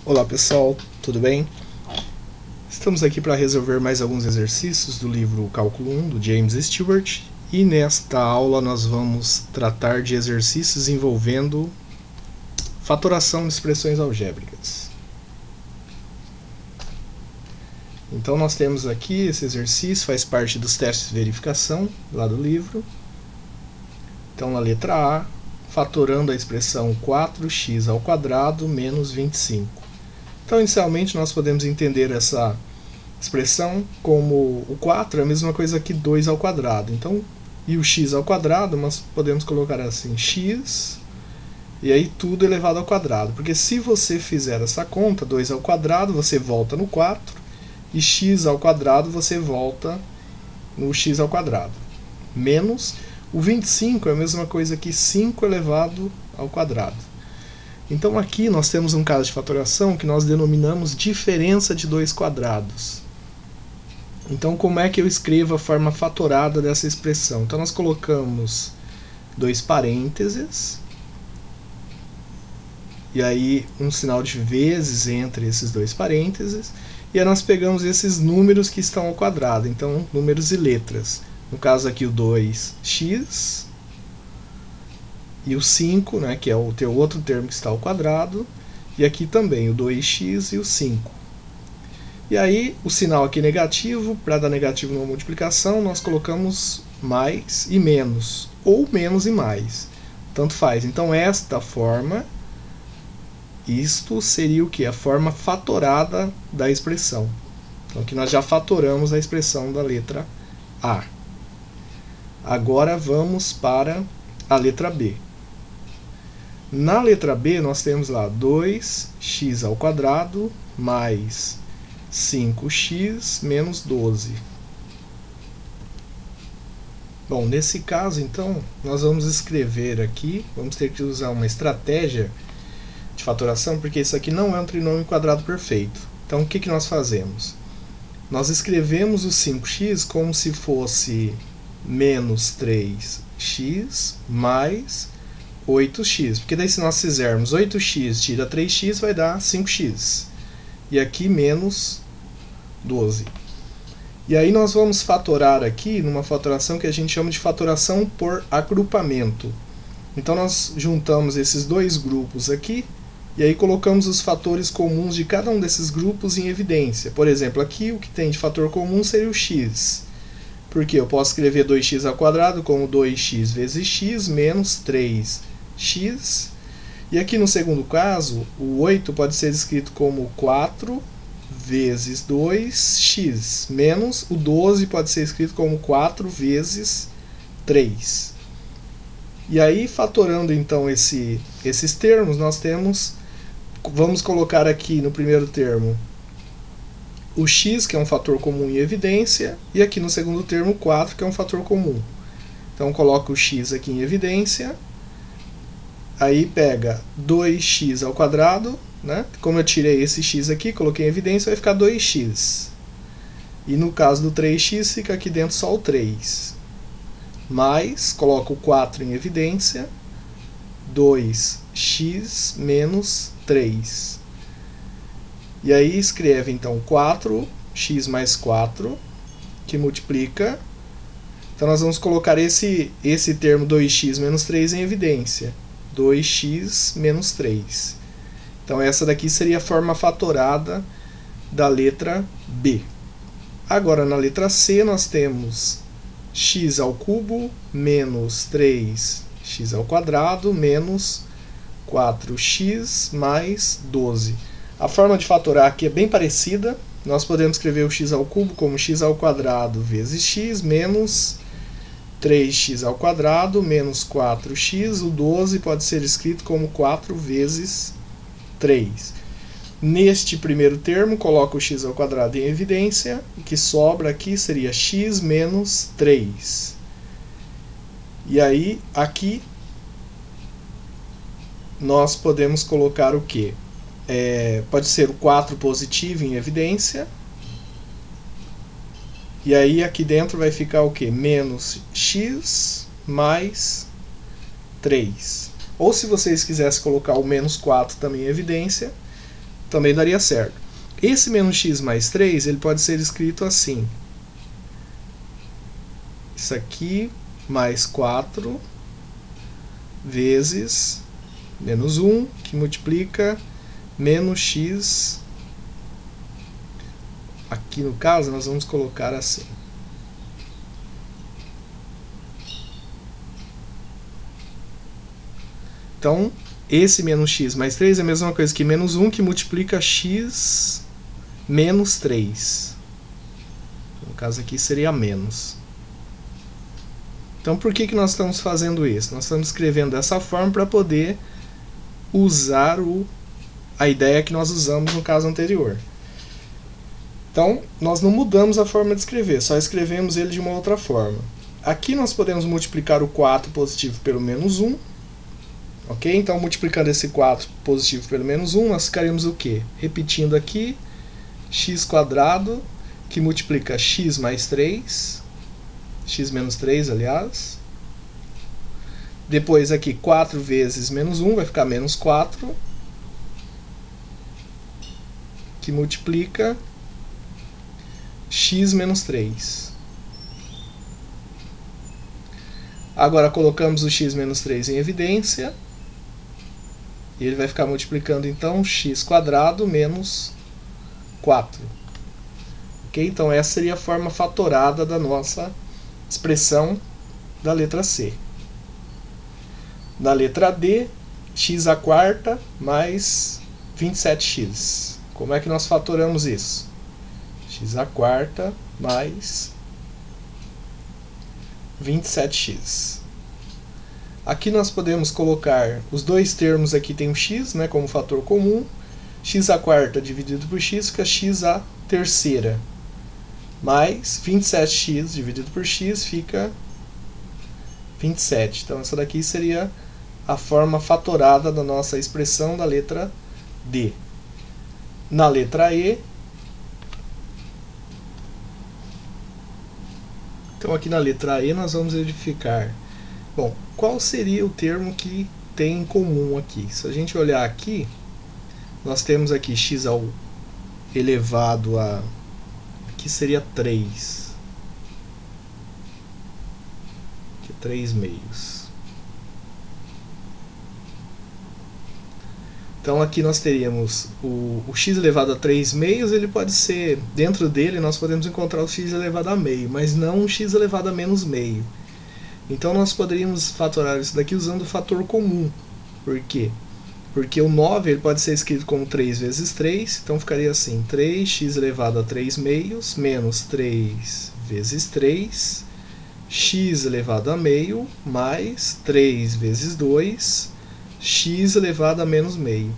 Olá pessoal, tudo bem? Estamos aqui para resolver mais alguns exercícios do livro Cálculo 1 do James Stewart e nesta aula nós vamos tratar de exercícios envolvendo fatoração de expressões algébricas. Então nós temos aqui esse exercício, faz parte dos testes de verificação lá do livro. Então na letra A, fatorando a expressão 4x² menos 25. Então, inicialmente, nós podemos entender essa expressão como o 4 é a mesma coisa que 2². Então, e o x², nós podemos colocar assim, x, e aí tudo elevado ao quadrado. Porque se você fizer essa conta, 2², você volta no 4, e x² você volta no x². Menos o 25 é a mesma coisa que 5 elevado ao quadrado. Então aqui nós temos um caso de fatoração que nós denominamos diferença de dois quadrados. Então como é que eu escrevo a forma fatorada dessa expressão? Então nós colocamos dois parênteses, e aí um sinal de vezes entre esses dois parênteses, e aí nós pegamos esses números que estão ao quadrado, então números e letras. No caso aqui o 2x, e o 5, né, que é o teu outro termo que está ao quadrado, e aqui também o 2x e o 5. E aí o sinal aqui negativo, para dar negativo numa multiplicação, nós colocamos mais e menos, ou menos e mais, tanto faz. Então esta forma, isto seria o que? A forma fatorada da expressão. Então aqui nós já fatoramos a expressão da letra A. Agora vamos para a letra B. Na letra B, nós temos lá 2x² mais 5x menos 12. Bom, nesse caso, então, nós vamos escrever aqui, vamos ter que usar uma estratégia de fatoração, porque isso aqui não é um trinômio quadrado perfeito. Então, o que nós fazemos? Nós escrevemos o 5x como se fosse menos 3x mais 8x, porque daí se nós fizermos 8x tira 3x vai dar 5x, e aqui menos 12. E aí nós vamos fatorar aqui numa fatoração que a gente chama de fatoração por agrupamento. Então nós juntamos esses dois grupos aqui, e aí colocamos os fatores comuns de cada um desses grupos em evidência. Por exemplo, aqui o que tem de fator comum seria o x, porque eu posso escrever 2x² como 2x vezes x menos 3x, e aqui no segundo caso, o 8 pode ser escrito como 4 vezes 2x, menos o 12 pode ser escrito como 4 vezes 3. E aí, fatorando então esses termos, nós temos, vamos colocar aqui no primeiro termo o x, que é um fator comum em evidência, e aqui no segundo termo o 4, que é um fator comum. Então coloco o x aqui em evidência, aí pega 2x², né? Como eu tirei esse x aqui, coloquei em evidência, vai ficar 2x. E no caso do 3x, fica aqui dentro só o 3. Mais, coloco o 4 em evidência, 2x menos 3. E aí escreve então 4x mais 4, que multiplica. Então nós vamos colocar esse termo 2x menos 3 em evidência. 2x menos 3. Então essa daqui seria a forma fatorada da letra B. Agora na letra C nós temos x² menos 3x² menos 4x mais 12. A forma de fatorar aqui é bem parecida. Nós podemos escrever o x² como x² vezes x menos 3x² menos 4x. O 12 pode ser escrito como 4 vezes 3. Neste primeiro termo, coloco o x² em evidência. O que sobra aqui seria x menos 3. E aí, aqui, nós podemos colocar o quê? Pode ser o 4 positivo em evidência. E aí aqui dentro vai ficar o quê? Menos x mais 3. Ou se vocês quisessem colocar o menos 4 também em evidência, também daria certo. Esse menos x mais 3, ele pode ser escrito assim. Isso aqui mais 4 vezes menos 1, que multiplica menos x. Aqui no caso nós vamos colocar assim. Então, esse menos x mais 3 é a mesma coisa que menos 1, que multiplica x menos 3. No caso aqui seria menos. Então, por que nós estamos fazendo isso? Nós estamos escrevendo dessa forma para poder usar a ideia que nós usamos no caso anterior. Então, nós não mudamos a forma de escrever, só escrevemos ele de uma outra forma. Aqui nós podemos multiplicar o 4 positivo pelo menos 1. Ok? Então, multiplicando esse 4 positivo pelo menos 1, nós ficaremos o quê? Repetindo aqui, x², que multiplica x mais 3, x menos 3, aliás. Depois aqui, 4 vezes menos 1, vai ficar menos 4, que multiplica x menos 3. Agora colocamos o x menos 3 em evidência. E ele vai ficar multiplicando, então, x² menos 4. Ok? Então, essa seria a forma fatorada da nossa expressão da letra C. Na letra D, x² mais 27x. Como é que nós fatoramos isso? x² mais 27x. Aqui nós podemos colocar os dois termos, aqui tem um x, né, como fator comum. x² dividido por x fica x⁻³ mais 27x dividido por x fica 27. Então essa daqui seria a forma fatorada da nossa expressão da letra D. Na letra E, então aqui na letra E nós vamos verificar, bom, qual seria o termo que tem em comum aqui? Se a gente olhar aqui, nós temos aqui x elevado a, aqui seria 3, aqui 3 meios. Então aqui nós teríamos o x elevado a 3 meios, ele pode ser, dentro dele nós podemos encontrar o x elevado a meio, mas não o x elevado a menos meio. Então nós poderíamos fatorar isso daqui usando o fator comum. Por quê? Porque o 9 ele pode ser escrito como 3 vezes 3, então ficaria assim, 3x elevado a 3 meios menos 3 vezes 3, x elevado a meio mais 3 vezes 2, x elevado a menos meio.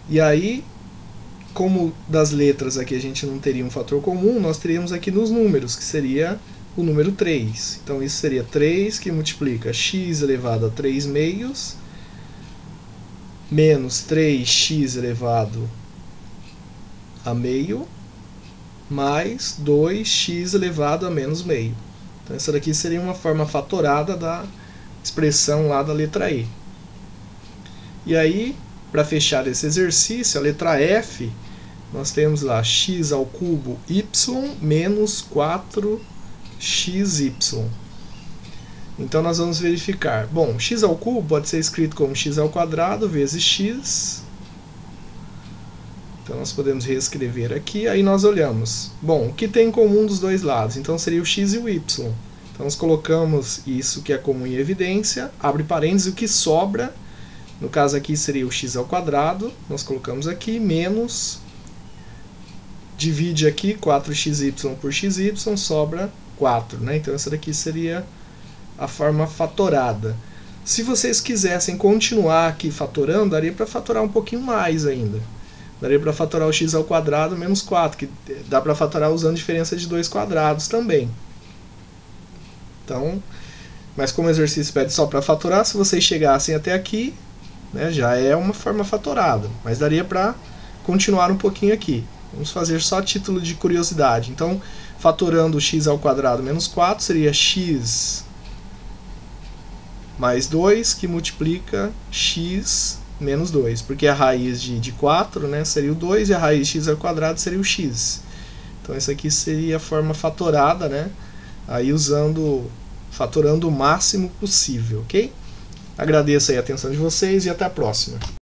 E aí, como das letras aqui a gente não teria um fator comum, nós teríamos aqui nos números, que seria o número 3. Então isso seria 3 que multiplica x elevado a 3 meios menos 3x elevado a meio mais 2x elevado a menos meio. Então essa daqui seria uma forma fatorada da expressão lá da letra E. E aí, para fechar esse exercício, a letra F, nós temos lá x³ y menos 4xy. Então nós vamos verificar. Bom, x³ pode ser escrito como x² vezes x. Então nós podemos reescrever aqui. Aí nós olhamos. Bom, o que tem em comum dos dois lados? Então seria o x e o y. Então nós colocamos isso que é comum em evidência. Abre parênteses, o que sobra. No caso aqui seria o x², nós colocamos aqui, menos, divide aqui 4xy por xy, sobra 4. Né? Então essa daqui seria a forma fatorada. Se vocês quisessem continuar aqui fatorando, daria para fatorar um pouquinho mais ainda. Daria para fatorar o x² menos 4, que dá para fatorar usando diferença de 2 quadrados também. Então, mas como o exercício pede só para fatorar, se vocês chegassem até aqui, né, já é uma forma fatorada, mas daria para continuar um pouquinho aqui. Vamos fazer só a título de curiosidade. Então, fatorando x² menos 4 seria x mais 2, que multiplica x menos 2, porque a raiz de 4, né, seria o 2 e a raiz de x² seria o x. Então essa aqui seria a forma fatorada, né, aí fatorando o máximo possível, ok? Agradeço aí a atenção de vocês e até a próxima.